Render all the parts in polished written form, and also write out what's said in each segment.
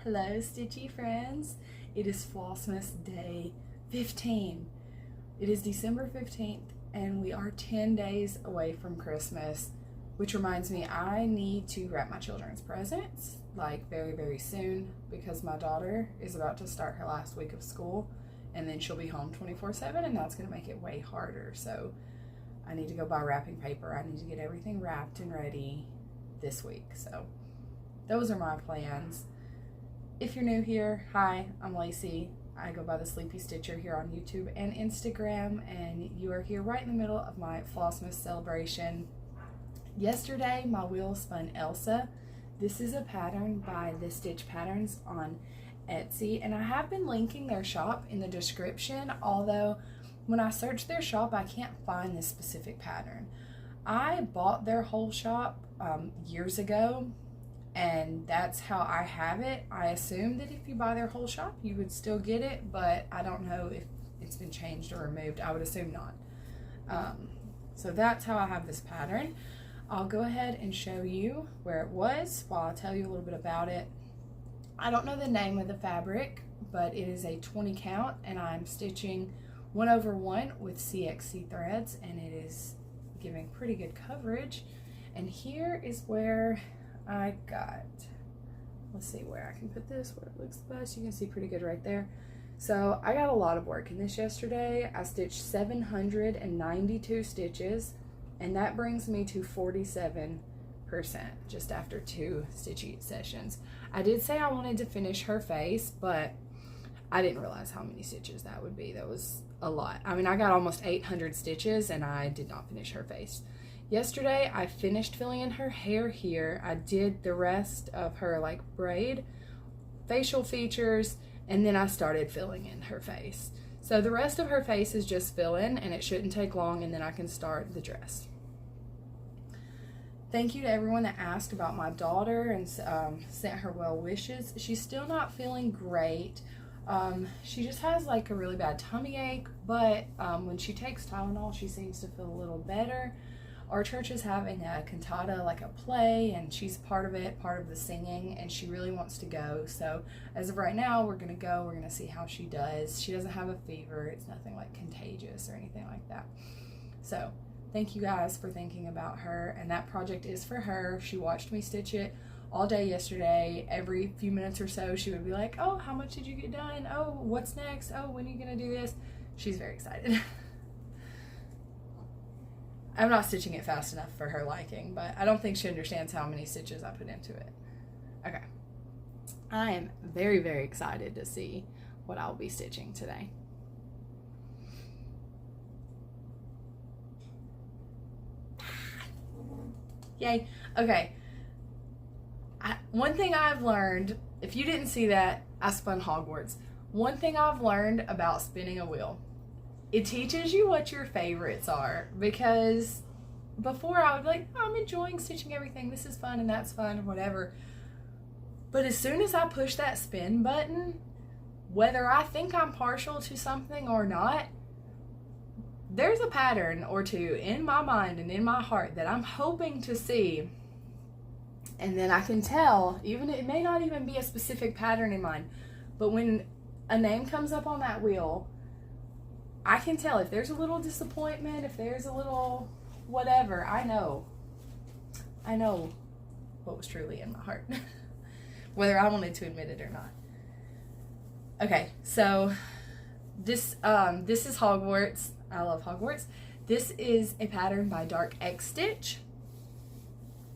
Hello, Stitchy friends. It is Flossmas day 15. It is December 15th, and we are 10 days away from Christmas, which reminds me I need to wrap my children's presents, like very, very soon, because my daughter is about to start her last week of school, and then she'll be home 24/7, and that's going to make it way harder. So I need to go buy wrapping paper. I need to get everything wrapped and ready this week. So those are my plans. If you're new here, hi, I'm Lacey. I go by the Sleepy Stitcher here on YouTube and Instagram, and you are here right in the middle of my Flossmas celebration. Yesterday, my wheel spun Elsa. This is a pattern by The Stitch Patterns on Etsy, and I have been linking their shop in the description, although when I search their shop, I can't find this specific pattern. I bought their whole shop years ago, and that's how I have it. I assume that if you buy their whole shop, you would still get it, but I don't know if it's been changed or removed. I would assume not. So that's how I have this pattern. I'll go ahead and show you where it was while I tell you a little bit about it. I don't know the name of the fabric, but it is a 20 count, and I'm stitching 1/1 with CXC threads, and it is giving pretty good coverage. And here is where I got, let's see where I can put this where it looks the best. You can see pretty good right there. So I got a lot of work in this yesterday. I stitched 792 stitches, and that brings me to 47% just after 2 stitchy sessions. I did say I wanted to finish her face, but I didn't realize how many stitches that would be. That was a lot. I mean, I got almost 800 stitches, and I did not finish her face. Yesterday, I finished filling in her hair here. I did the rest of her like braid, facial features, and then I started filling in her face. So the rest of her face is just fill in, and it shouldn't take long, and then I can start the dress. Thank you to everyone that asked about my daughter and sent her well wishes. She's still not feeling great. She just has like a really bad tummy ache, but when she takes Tylenol, she seems to feel a little better. Our church is having a cantata, like a play, and she's part of it, part of the singing, and she really wants to go. So as of right now, we're going to go. We're going to see how she does. She doesn't have a fever. It's nothing like contagious or anything like that. So thank you guys for thinking about her, and that project is for her. She watched me stitch it all day yesterday. Every few minutes or so, she would be like, oh, how much did you get done? Oh, what's next? Oh, when are you going to do this? She's very excited. I'm not stitching it fast enough for her liking, but I don't think she understands how many stitches I put into it. Okay. I am very, very excited to see what I'll be stitching today. Yay. Okay. One thing I've learned, if you didn't see that, I spun Hogwarts. One thing I've learned about spinning a wheel, it teaches you what your favorites are, because before I would be like, oh, I'm enjoying stitching everything. This is fun and that's fun and whatever. But as soon as I push that spin button, whether I think I'm partial to something or not, there's a pattern or two in my mind and in my heart that I'm hoping to see. And then I can tell, even it may not even be a specific pattern in mind, but when a name comes up on that wheel, I can tell if there's a little disappointment, if there's a little whatever. I know what was truly in my heart, whether I wanted to admit it or not. Okay, so this is Hogwarts. I love Hogwarts. This is a pattern by Dark X Stitch,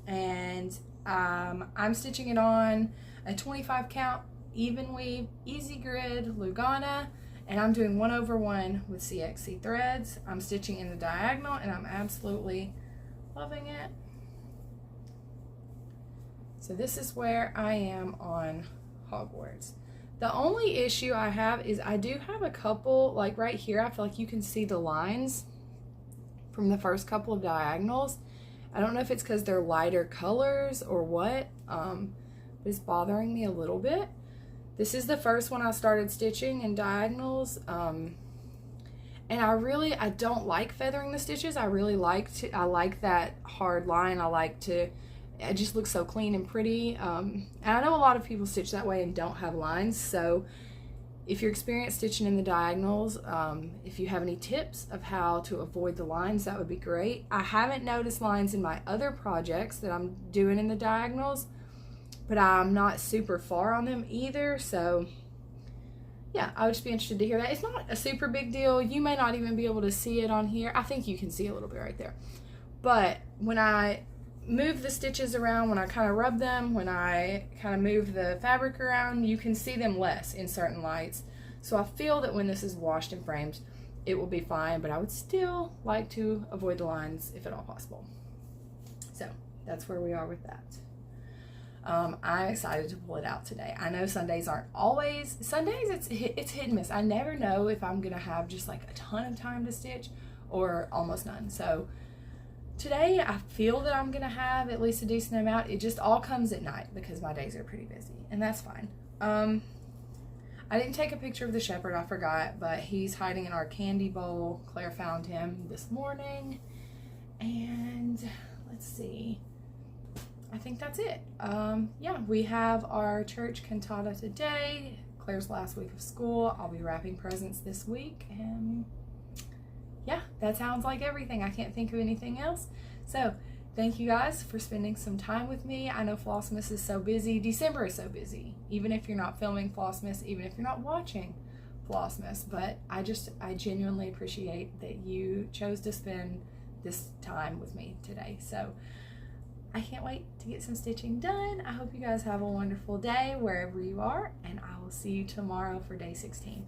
and I'm stitching it on a 25 count even weave easy grid Lugana, and I'm doing 1/1 with CXC threads. I'm stitching in the diagonal, and I'm absolutely loving it. So this is where I am on Hogwarts. The only issue I have is I do have a couple, like right here, I feel like you can see the lines from the first couple of diagonals. I don't know if it's because they're lighter colors or what, but it's bothering me a little bit. This is the first one I started stitching in diagonals, and I don't like feathering the stitches. I like that hard line. I like to It just looks so clean and pretty. And I know a lot of people stitch that way and don't have lines, so if you're experienced stitching in the diagonals, if you have any tips of how to avoid the lines, that would be great. I haven't noticed lines in my other projects that I'm doing in the diagonals, but I'm not super far on them either, so yeah, I would just be interested to hear that. It's not a super big deal. You may not even be able to see it on here. I think you can see a little bit right there. But when I move the stitches around, when I kind of rub them, when I kind of move the fabric around, you can see them less in certain lights. So I feel that when this is washed and framed, it will be fine, but I would still like to avoid the lines if at all possible. So that's where we are with that. I'm excited to pull it out today. I know Sundays aren't always, Sundays it's hit and miss. I never know if I'm gonna have just like a ton of time to stitch or almost none. So today I feel that I'm gonna have at least a decent amount. It just all comes at night because my days are pretty busy, and that's fine. I didn't take a picture of the shepherd, I forgot, but he's hiding in our candy bowl. Claire found him this morning, and let's see, I think that's it. Yeah, we have our church cantata today, Claire's last week of school. I'll be wrapping presents this week, and yeah, that sounds like everything. I can't think of anything else. So thank you guys for spending some time with me. I know Flossmas is so busy. December is so busy, even if you're not filming Flossmas, even if you're not watching Flossmas, but I genuinely appreciate that you chose to spend this time with me today. So I can't wait to get some stitching done. I hope you guys have a wonderful day wherever you are, and I will see you tomorrow for day 16.